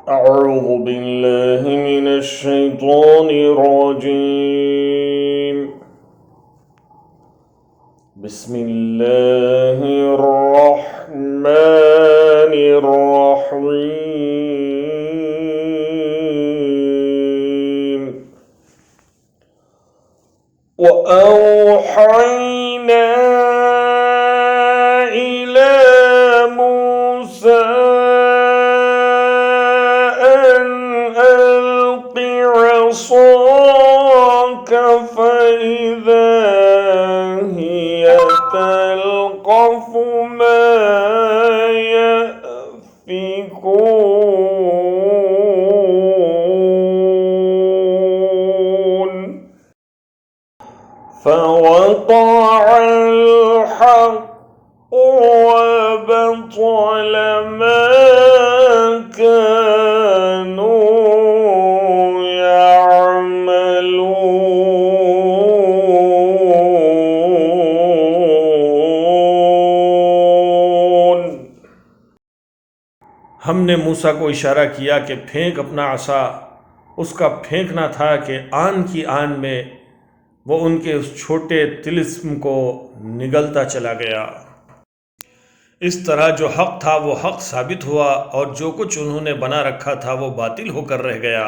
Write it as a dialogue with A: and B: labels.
A: أعوذ بالله من الشيطان الرجيم بسم الله الرحمن الرحيم وأوحينا إلى موسى عصاك فإذا هي تلقف ما يأفكون فوقع الحق وبطل ما كانوا हमने मूसा को इशारा किया कि फेंक अपना असा। उसका फेंकना था कि आन की आन में वो उनके उस छोटे तिलिस्म को निगलता चला गया। इस तरह जो हक़ था वो हक़ साबित हुआ और जो कुछ उन्होंने बना रखा था वो बातिल होकर रह गया।